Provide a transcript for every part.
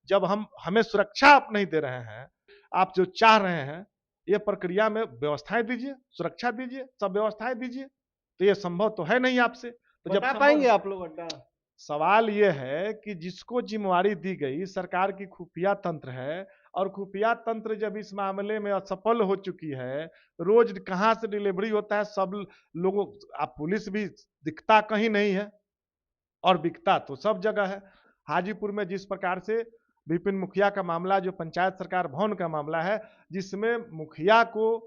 जब हम हमें सुरक्षा आप नहीं दे रहे हैं, आप जो चाह रहे हैं ये प्रक्रिया में व्यवस्थाएं दीजिए, सुरक्षा दीजिए, सब व्यवस्थाएं दीजिए। तो ये संभव तो है नहीं आपसे। तो जब बता संभव पाएंगे आप लोग अड्डा? सवाल ये है कि जिसको जिम्मेवारी दी गई सरकार की खुफिया तंत्र है, और खुफिया तंत्र जब इस मामले में असफल हो चुकी है, रोज कहां से डिलीवरी होता है सब लोगों, आप पुलिस भी दिखता कहीं नहीं है और बिकता तो सब जगह है। हाजीपुर में जिस प्रकार से विपिन मुखिया का मामला, जो पंचायत सरकार भवन का मामला है, जिसमें मुखिया को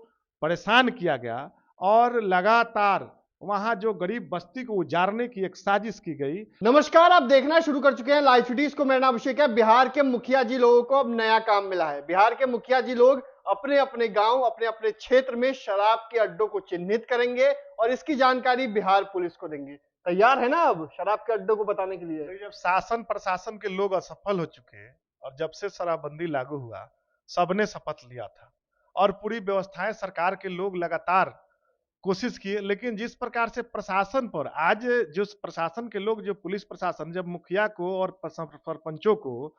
परेशान किया गया और लगातार वहां जो गरीब बस्ती को उजाड़ने की एक साजिश की गई। नमस्कार, आप देखना शुरू कर चुके हैं लाइव सिटीज को। मेरा नाम अभिषेक है। बिहार के मुखिया जी लोगों को अब नया काम मिला है। बिहार के मुखिया जी लोग अपने अपने गांव, अपने अपने क्षेत्र में शराब के अड्डों को चिन्हित करेंगे और इसकी जानकारी बिहार पुलिस को देंगे। तैयार है ना अब शराब के अड्डों को बताने के लिए? तो जब शासन प्रशासन के लोग असफल हो चुके हैं और जब से शराबबंदी लागू हुआ, सबने शपथ लिया था और पूरी व्यवस्थाएं सरकार के लोग लगातार कोशिश किए, लेकिन जिस प्रकार से प्रशासन पर आज जो प्रशासन के लोग, जो पुलिस प्रशासन जब मुखिया को और सरपंचों को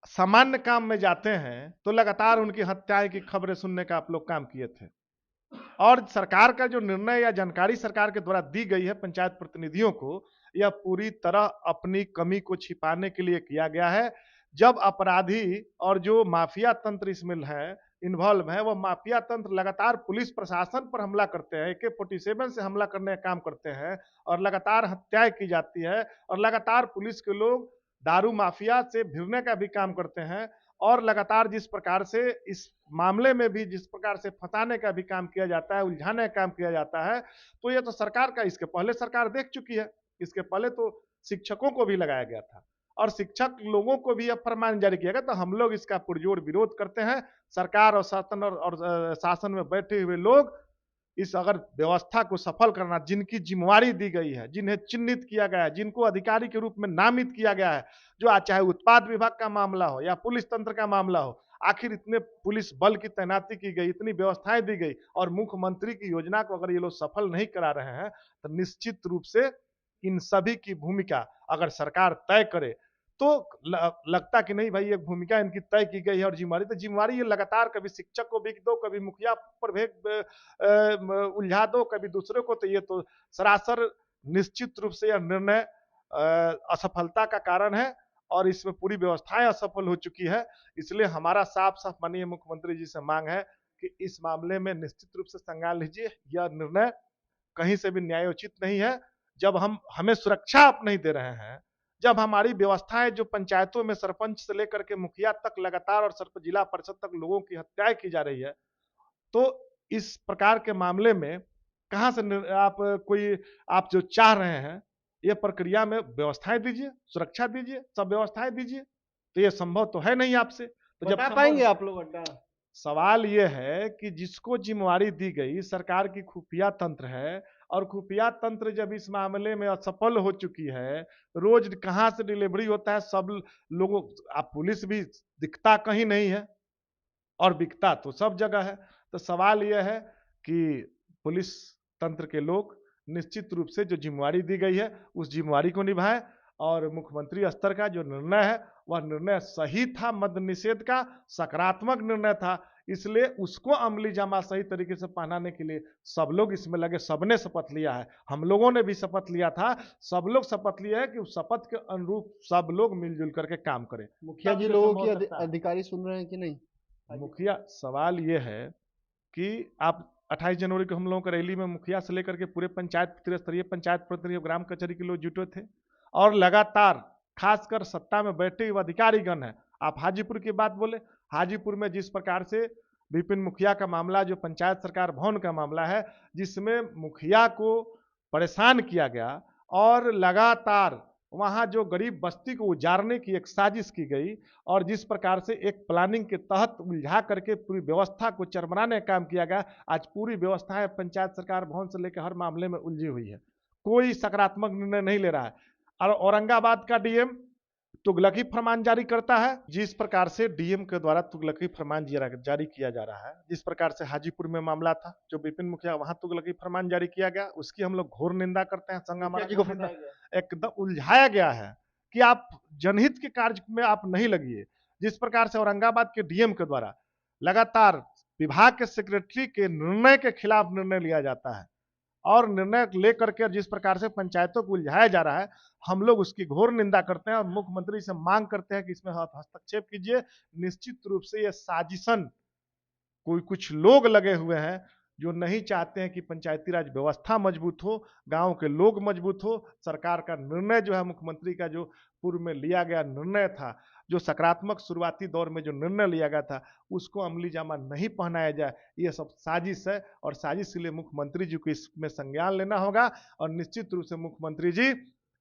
सामान्य काम में जाते हैं तो लगातार उनकी हत्याएं की खबरें सुनने का आप लोग काम किए थे। और सरकार का जो निर्णय या जानकारी सरकार के द्वारा दी गई है पंचायत प्रतिनिधियों को, यह पूरी तरह अपनी कमी को छिपाने के लिए किया गया है। जब अपराधी और जो माफिया तंत्र इसमें है, इन्वॉल्व है, वह माफिया तंत्र लगातार पुलिस प्रशासन पर हमला करते हैं, AK-47 से हमला करने का काम करते हैं और लगातार हत्याएं की जाती है और लगातार पुलिस के लोग दारू माफिया से भिड़ने का भी काम करते हैं और लगातार जिस प्रकार से इस मामले में भी जिस प्रकार से फंसाने का भी काम किया जाता है, उलझाने का काम किया जाता है, तो ये तो सरकार का, इसके पहले सरकार देख चुकी है। इसके पहले तो शिक्षकों को भी लगाया गया था और शिक्षक लोगों को भी अब फरमान जारी किया गया, तो हम लोग इसका पुरजोर विरोध करते हैं। सरकार और शासन और शासन में बैठे हुए लोग इस अगर व्यवस्था को सफल करना, जिनकी जिम्मेवारी दी गई है, जिन्हें चिन्हित किया गया है, जिनको अधिकारी के रूप में नामित किया गया है, जो चाहे उत्पाद विभाग का मामला हो या पुलिस तंत्र का मामला हो, आखिर इतने पुलिस बल की तैनाती की गई, इतनी व्यवस्थाएं दी गई और मुख्यमंत्री की योजना को अगर ये लोग सफल नहीं करा रहे हैं, तो निश्चित रूप से इन सभी की भूमिका अगर सरकार तय करे तो लगता कि नहीं भाई, एक भूमिका इनकी तय की गई है और जिम्मेवारी, तो जिम्मेवारी ये लगातार कभी शिक्षक को भेज दो, कभी मुखिया पर उलझा दो, कभी दूसरे को, तो ये तो सरासर निश्चित रूप से यह निर्णय असफलता का कारण है और इसमें पूरी व्यवस्थाएं असफल हो चुकी है। इसलिए हमारा साफ साफ माननीय मुख्यमंत्री जी से मांग है कि इस मामले में निश्चित रूप से संज्ञान लीजिए। यह निर्णय कहीं से भी न्यायोचित नहीं है। जब हम हमें सुरक्षा आप नहीं दे रहे हैं, जब हमारी व्यवस्थाएं जो पंचायतों में सरपंच से लेकर के मुखिया तक लगातार और जिला परिषद तक लोगों की हत्याएं की जा रही है, तो इस प्रकार के मामले में कहां से आप कोई, आप जो चाह रहे हैं ये प्रक्रिया में व्यवस्थाएं दीजिए, सुरक्षा दीजिए, सब व्यवस्थाएं दीजिए। तो ये संभव तो है नहीं आपसे। तो जब बता पाएंगे आप लोग अड्डा? सवाल ये है कि जिसको जिम्मेवारी दी गई सरकार की खुफिया तंत्र है और खुफिया तंत्र जब इस मामले में असफल हो चुकी है, रोज कहां से डिलीवरी होता है सब लोगों, आप पुलिस भी दिखता कहीं नहीं है और बिकता तो सब जगह है। तो सवाल यह है कि पुलिस तंत्र के लोग निश्चित रूप से जो जिम्मेवारी दी गई है उस जिम्मेवारी को निभाएं और मुख्यमंत्री स्तर का जो निर्णय है वह निर्णय सही था, मद्य निषेध का सकारात्मक निर्णय था, इसलिए उसको अमली जामा सही तरीके से पहनाने के लिए सब लोग इसमें लगे, सबने शपथ लिया है, हम लोगों ने भी शपथ लिया था, सब लोग शपथ लिया है कि उस शपथ के अनुरूप सब लोग मिलजुल करके काम करें। मुखिया जी लोगों की अधिकारी सुन रहे हैं कि नहीं? मुखिया, सवाल ये है कि आप 28 जनवरी को हम लोगों का रैली में मुखिया से लेकर के पूरे पंचायत त्रिस्तरीय पंचायत प्रतिनिधि ग्राम कचहरी के लोग जुटे थे और लगातार खासकर सत्ता में बैठे हुए अधिकारीगण है। आप हाजीपुर की बात बोले, हाजीपुर में जिस प्रकार से विपिन मुखिया का मामला, जो पंचायत सरकार भवन का मामला है, जिसमें मुखिया को परेशान किया गया और लगातार वहां जो गरीब बस्ती को उजाड़ने की एक साजिश की गई और जिस प्रकार से एक प्लानिंग के तहत उलझा करके पूरी व्यवस्था को चरमराने का काम किया गया, आज पूरी व्यवस्थाएं पंचायत सरकार भवन से लेकर हर मामले में उलझी हुई है, कोई सकारात्मक निर्णय नहीं ले रहा है। और औरंगाबाद का डीएम तुगलकी फरमान जारी करता है, जिस प्रकार से डीएम के द्वारा तुगलकी फरमान जारी किया जा रहा है, जिस प्रकार से हाजीपुर में मामला था जो विपिन मुखिया, वहां तुगलकी फरमान जारी किया गया, उसकी हम लोग घोर निंदा करते हैं। संगम एकदम उलझाया गया है कि आप जनहित के कार्य में आप नहीं लगिए, जिस प्रकार से औरंगाबाद के डीएम के द्वारा लगातार विभाग के सेक्रेटरी के निर्णय के खिलाफ निर्णय लिया जाता है और निर्णय लेकर के जिस प्रकार से पंचायतों को उलझाया जा रहा है, हम लोग उसकी घोर निंदा करते हैं और मुख्यमंत्री से मांग करते हैं कि इसमें हस्तक्षेप कीजिए। निश्चित रूप से यह साजिशन कोई कुछ लोग लगे हुए हैं जो नहीं चाहते हैं कि पंचायती राज व्यवस्था मजबूत हो, गांव के लोग मजबूत हो। सरकार का निर्णय जो है, मुख्यमंत्री का जो पूर्व में लिया गया निर्णय था, जो सकारात्मक शुरुआती दौर में जो निर्णय लिया गया था, उसको अमली जामा नहीं पहनाया जाए, ये सब साजिश है। और साजिश के लिए मुख्यमंत्री जी को इसमें संज्ञान लेना होगा और निश्चित रूप से मुख्यमंत्री जी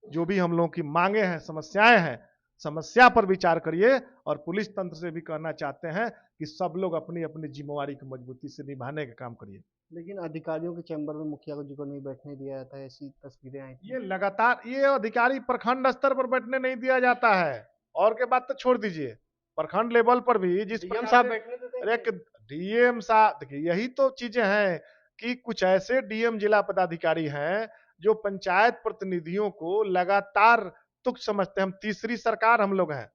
जो भी हम लोगों की मांगे हैं, समस्याएं हैं, समस्या पर विचार करिए। और पुलिस तंत्र से भी कहना चाहते हैं कि सब लोग अपनी अपनी जिम्मेवारी को मजबूती से निभाने का काम करिए। लेकिन अधिकारियों के चैम्बर में मुखिया जी को नहीं बैठने दिया जाता है, ऐसी तस्वीरें आई थी। ये लगातार ये अधिकारी प्रखंड स्तर पर बैठने नहीं दिया जाता है, और के बात तो छोड़ दीजिए, प्रखंड लेवल पर भी जिस डीएम प्रकार साहब से बैठने देते हैं अरे डीएम साहब, देखिए यही तो चीजें हैं कि कुछ ऐसे डीएम जिला पदाधिकारी हैं जो पंचायत प्रतिनिधियों को लगातार तुच्छ समझते हैं। हम तीसरी सरकार हम लोग हैं,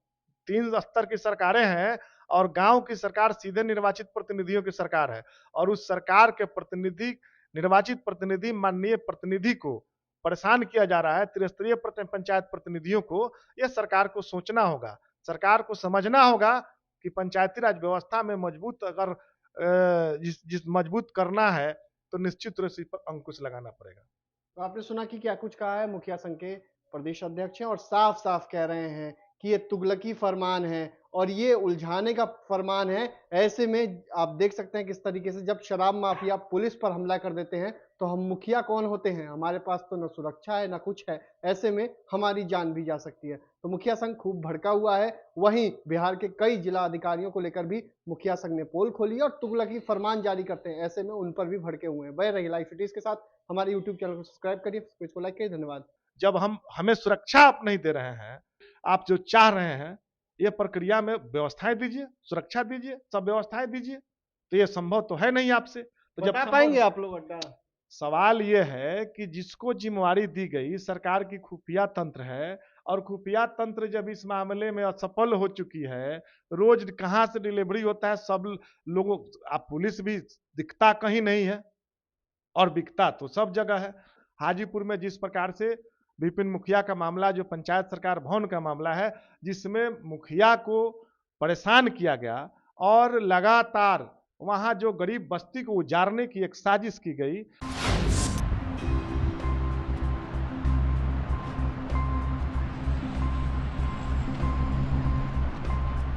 3 स्तर की सरकारें हैं और गांव की सरकार सीधे निर्वाचित प्रतिनिधियों की सरकार है। और उस सरकार के प्रतिनिधि, निर्वाचित प्रतिनिधि, माननीय प्रतिनिधि को परेशान किया जा रहा है, त्रिस्तरीय पंचायत प्रतिनिधियों को। यह सरकार को सोचना होगा, सरकार को समझना होगा कि पंचायती राज व्यवस्था में मजबूत अगर जिस मजबूत करना है तो निश्चित रूप से इस पर अंकुश लगाना पड़ेगा। तो आपने सुना कि क्या कुछ कहा है मुखिया संघ के प्रदेश अध्यक्ष हैं और साफ साफ कह रहे हैं कि ये तुगलकी फरमान है और ये उलझाने का फरमान है। ऐसे में आप देख सकते हैं किस तरीके से जब शराब माफिया पुलिस पर हमला कर देते हैं तो हम मुखिया कौन होते हैं, हमारे पास तो न सुरक्षा है न कुछ है, ऐसे में हमारी जान भी जा सकती है। तो मुखिया संघ खूब भड़का हुआ है। वहीं बिहार के कई जिला अधिकारियों को लेकर भी मुखिया संघ ने पोल खोली और तुगलकी फरमान जारी करते हैं, ऐसे में उन पर भी भड़के हुए हैं। बने रहिए लाइव फिटीज के साथ, हमारे यूट्यूब चैनल को सब्सक्राइब करिए, पेज को लाइक करिए। धन्यवाद। जब हमें सुरक्षा आप नहीं दे रहे हैं, आप जो चाह रहे हैं ये प्रक्रिया में व्यवस्थाएं दीजिए, सुरक्षा दीजिए, सब व्यवस्थाएं दीजिए, तो ये संभव तो है नहीं आपसे। तो जब बता पाएंगे आप लोग अड्डा? सवाल ये है कि जिसको जिम्मेवारी दी गई, सरकार की खुफिया तंत्र है और खुफिया तंत्र जब इस मामले में असफल हो चुकी है, रोज कहां से डिलीवरी होता है सब लोगों, आप पुलिस भी दिखता कहीं नहीं है और बिकता तो सब जगह है। हाजीपुर में जिस प्रकार से विपिन मुखिया का मामला, जो पंचायत सरकार भवन का मामला है, जिसमें मुखिया को परेशान किया गया और लगातार वहां जो गरीब बस्ती को उजाड़ने की एक साजिश की गई।